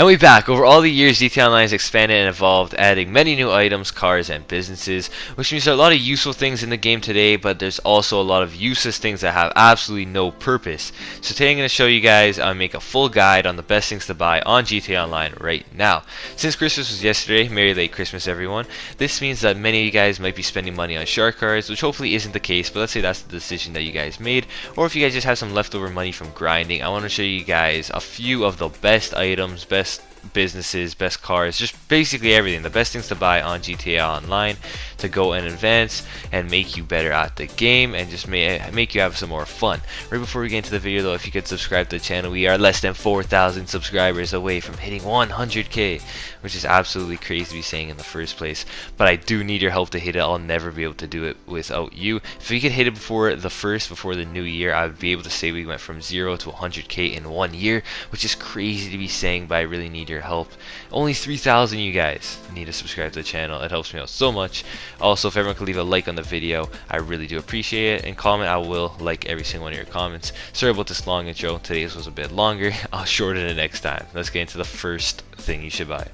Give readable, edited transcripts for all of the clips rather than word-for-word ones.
And we back. Over all the years, GTA Online has expanded and evolved, adding many new items, cars, and businesses, which means there are a lot of useful things in the game today, but there's also a lot of useless things that have absolutely no purpose. So today I'm going to show you guys, make a full guide on the best things to buy on GTA Online right now. Since Christmas was yesterday, Merry Late Christmas everyone, this means that many of you guys might be spending money on shark cards, which hopefully isn't the case, but let's say that's the decision that you guys made, or if you guys just have some leftover money from grinding, I want to show you guys a few of the best items, best businesses, best cars, just basically everything, the best things to buy on GTA Online to go and advance and make you better at the game and just make you have some more fun. Right before we get into the video though, if you could subscribe to the channel, we are less than 4,000 subscribers away from hitting 100k, which is absolutely crazy to be saying in the first place, but I do need your help to hit it. I'll never be able to do it without you. If we could hit it before the new year, I would be able to say we went from 0 to 100k in 1 year, which is crazy to be saying, but I really need your help. Only 3,000 you guys need to subscribe to the channel. It helps me out so much. Also, if everyone could leave a like on the video, I really do appreciate it, and comment. I will like every single one of your comments. Sorry about this long intro. Today's was a bit longer. I'll shorten it next time. Let's get into the first thing you should buy.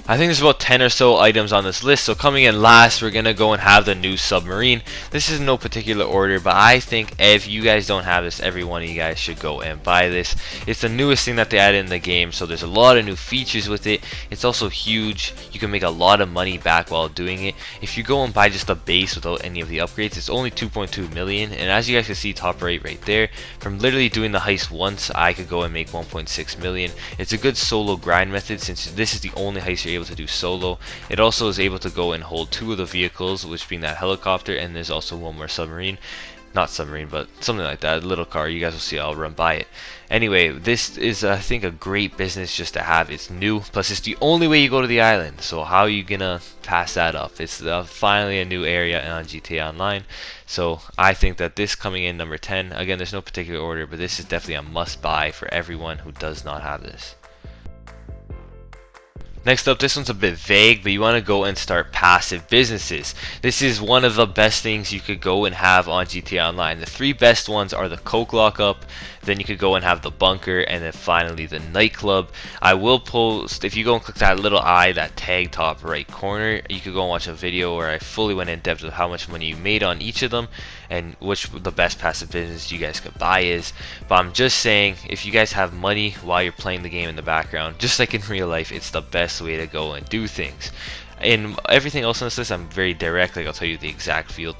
I think there's about 10 or so items on this list, so coming in last we're gonna go and have the new Submarine. This is in no particular order, but I think if you guys don't have this, every one of you guys should go and buy this. It's the newest thing that they added in the game, so there's a lot of new features with it. It's also huge. You can make a lot of money back while doing it. If you go and buy just the base without any of the upgrades, it's only 2.2 million, and as you guys can see top right there, from literally doing the heist once, I could go and make 1.6 million. It's a good solo grind method since this is the only heist you're able to do solo. It also is able to go and hold 2 of the vehicles, which being that helicopter, and there's also one more submarine. Not submarine, but something like that, a little car. You guys will see. I'll run by it. Anyway, this is I think a great business just to have. It's new, plus it's the only way you go to the island, so how are you gonna pass that up? It's finally a new area on GTA Online, so I think that this coming in number 10, again there's no particular order, but this is definitely a must buy for everyone who does not have this. Next up, this one's a bit vague, but you want to go and start passive businesses. This is one of the best things you could go and have on GTA Online. The 3 best ones are the Coke lockup, then you could go and have the bunker, and then finally the nightclub. I will post, if you go and click that little eye, that tag top right corner, you could go and watch a video where I fully went in depth with how much money you made on each of them and which the best passive business you guys could buy is. But I'm just saying, if you guys have money while you're playing the game in the background, just like in real life, it's the best way to go and do things. In everything else on this list, I'm very direct. Like I'll tell you the exact vehicle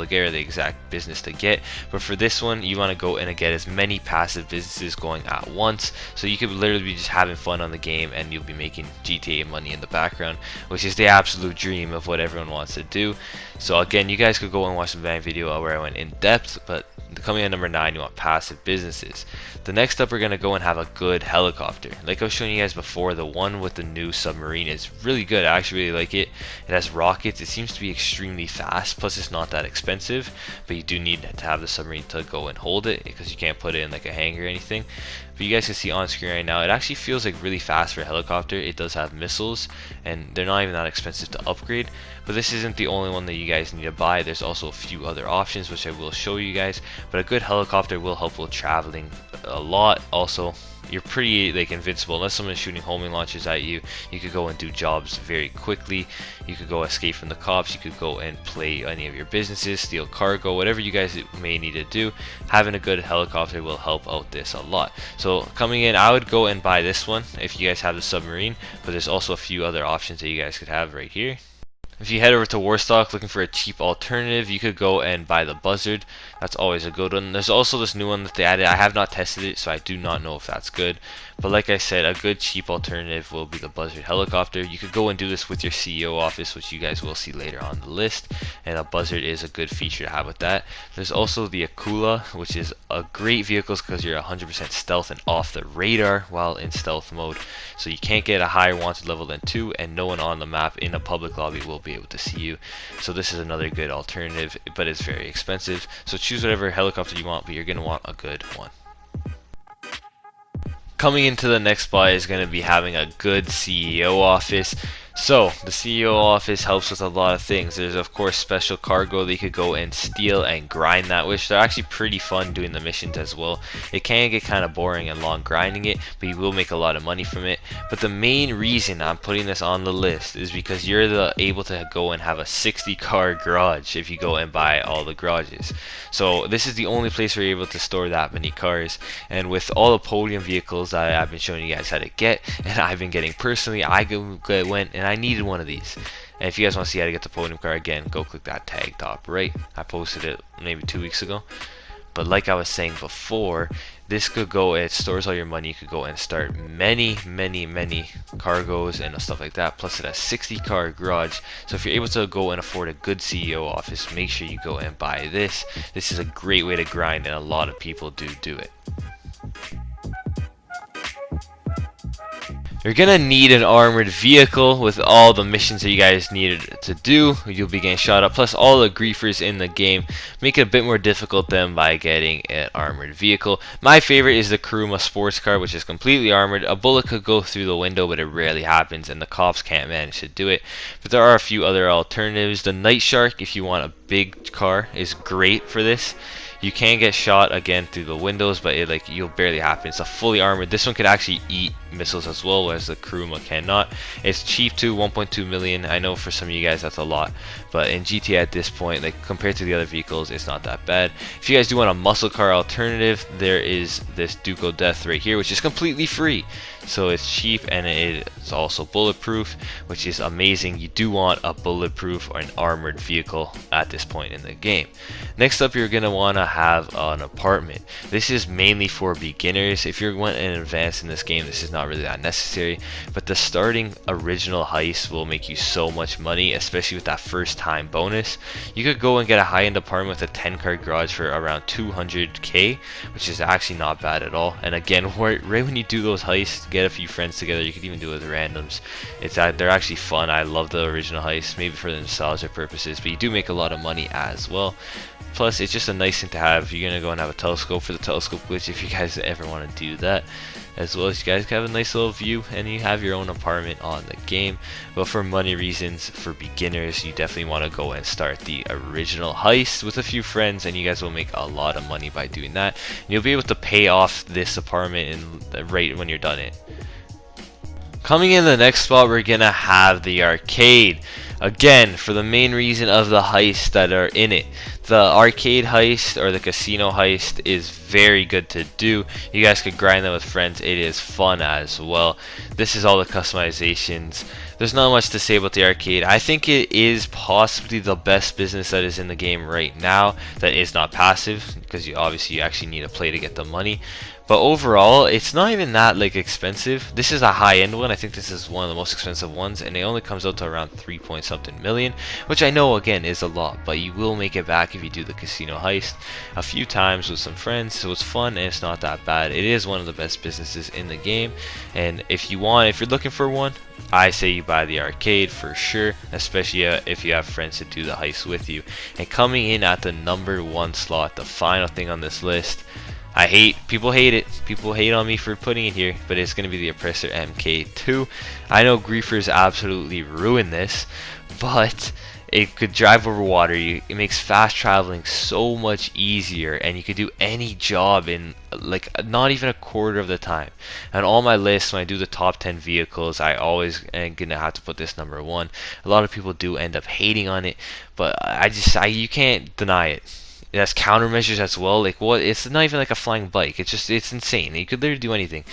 to get or the exact business to get. But for this one, you want to go in and get as many passive businesses going at once, so you could literally be just having fun on the game, and you'll be making GTA money in the background, which is the absolute dream of what everyone wants to do. So again, you guys could go and watch the video where I went in depth, but coming in number 9, you want passive businesses. The next up, we're going to go and have a good helicopter. Like I was showing you guys before, the one with the new Submarine is really good. I actually really like it. It has rockets. It seems to be extremely fast, plus it's not that expensive, but you do need to have the Submarine to go and hold it because you can't put it in like a hangar or anything. But you guys can see on screen right now, it actually feels like really fast for a helicopter. It does have missiles, and they're not even that expensive to upgrade. But this isn't the only one that you guys need to buy. There's also a few other options, which I will show you guys. But a good helicopter will help with traveling a lot. Also, you're pretty like invincible unless someone's shooting homing launchers at you. You could go and do jobs very quickly. You could go escape from the cops. You could go and play any of your businesses, steal cargo, whatever you guys may need to do. Having a good helicopter will help out this a lot. So coming in, I would go and buy this one if you guys have the Submarine, but there's also a few other options that you guys could have right here. If you head over to Warstock looking for a cheap alternative, you could go and buy the Buzzard. That's always a good one. There's also this new one that they added. I have not tested it, so I do not know if that's good. But like I said, a good cheap alternative will be the Buzzard helicopter. You could go and do this with your CEO office, which you guys will see later on the list. And a Buzzard is a good feature to have with that. There's also the Akula, which is a great vehicle because you're 100% stealth and off the radar while in stealth mode. So you can't get a higher wanted level than 2, and no one on the map in a public lobby will be able to see you. So this is another good alternative, but it's very expensive. So choose whatever helicopter you want, but you're going to want a good one. Coming into the next buy is going to be having a good CEO office. So, the CEO office helps with a lot of things. There's of course special cargo that you could go and steal and grind that, which they're actually pretty fun doing the missions as well. It can get kind of boring and long grinding it, but you will make a lot of money from it. But the main reason I'm putting this on the list is because you're able to go and have a 60 car garage if you go and buy all the garages. So this is the only place where you're able to store that many cars, and with all the podium vehicles that I've been showing you guys how to get, and I've been getting personally, went and I needed one of these. And if you guys want to see how to get the podium car, again, go click that tag top right. I posted it maybe 2 weeks ago. But like I was saying before, this could go, it stores all your money. You could go and start many cargoes and stuff like that. Plus it has 60 car garage. So if you're able to go and afford a good CEO office, make sure you go and buy this. This is a great way to grind, and a lot of people do it. You're gonna need an armored vehicle with all the missions that you guys needed to do. You'll be getting shot up, plus all the griefers in the game make it a bit more difficult than by getting an armored vehicle. My favorite is the Kuruma sports car, which is completely armored. A bullet could go through the window, but it rarely happens, and the cops can't manage to do it. But there are a few other alternatives. The Night Shark, if you want a big car, is great for this. You can get shot again through the windows, but you'll barely happen. It's a fully armored. This one could actually eat missiles as well, whereas the Kuruma cannot. It's cheap too, 1.2 million. I know for some of you guys that's a lot, but in GTA at this point, like compared to the other vehicles, it's not that bad. If you guys do want a muscle car alternative, there is this Duco Death right here, which is completely free. So it's cheap and it's also bulletproof, which is amazing. You do want a bulletproof or an armored vehicle at this point in the game. Next up, you're gonna want to have an apartment. This is mainly for beginners. If you're going in advance in this game, this is not really that necessary, but the starting original heist will make you so much money, especially with that first time bonus. You could go and get a high-end apartment with a 10-car garage for around 200k, which is actually not bad at all. And again, right when you do those heists, get a few friends together. You could even do it with randoms. They're actually fun. I love the original heist, maybe for the nostalgia purposes, but you do make a lot of money as well. Plus, it's just a nice thing to have. You're gonna go and have a telescope for the telescope glitch if you guys ever want to do that, as well as you guys have a nice little view, and you have your own apartment on the game. But for money reasons, for beginners, you definitely want to go and start the original heist with a few friends, and you guys will make a lot of money by doing that. And you'll be able to pay off this apartment right when you're done it. Coming in the next spot, we're gonna have the arcade. Again, for the main reason of the heists that are in it. The arcade heist or the casino heist is very good to do. You guys could grind them with friends. It is fun as well. This is all the customizations. There's not much to say about the arcade. I think it is possibly the best business that is in the game right now that is not passive, because you actually need to play to get the money. But overall, it's not even that expensive. This is a high-end one. I think this is one of the most expensive ones, and it only comes out to around 3 point something million, which I know again is a lot, but you will make it back if you do the casino heist a few times with some friends. So it's fun and it's not that bad. It is one of the best businesses in the game, and if you're looking for one, I say you buy the arcade for sure, especially if you have friends to do the heist with you. And coming in at the #1 slot, the final thing on this list, people hate it. People hate on me for putting it here, but it's going to be the Oppressor MK2. I know griefers absolutely ruin this, but it could drive over water. It makes fast traveling so much easier, and you could do any job in not even a quarter of the time. And all my lists, when I do the top 10 vehicles, I always am gonna have to put this #1. A lot of people do end up hating on it, but you can't deny it. It has countermeasures as well. It's not even like a flying bike. It's insane. You could literally do anything.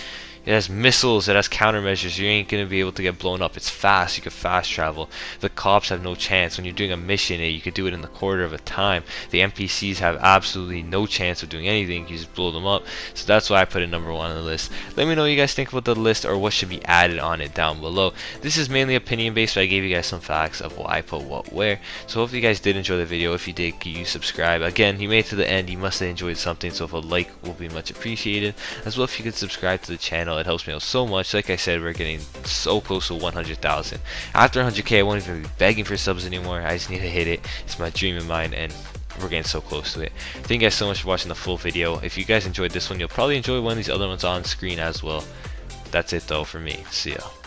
It has missiles, it has countermeasures. You ain't gonna be able to get blown up. It's fast, you can fast travel. The cops have no chance. When you're doing a mission, you could do it in the quarter of a time. The NPCs have absolutely no chance of doing anything. You just blow them up. So that's why I put it #1 on the list. Let me know what you guys think about the list, or what should be added on it down below. This is mainly opinion based, but I gave you guys some facts of what I put what where. So hope you guys did enjoy the video. If you did, can you subscribe? Again, you made it to the end, you must have enjoyed something, so if a like will be much appreciated. As well, if you could subscribe to the channel, it helps me out so much. Like I said, we're getting so close to 100,000. After 100k, I won't even be begging for subs anymore. I just need to hit it. It's my dream of mine, and we're getting so close to it. Thank you guys so much for watching the full video. If you guys enjoyed this one, you'll probably enjoy one of these other ones on screen as well. That's it though for me. See ya.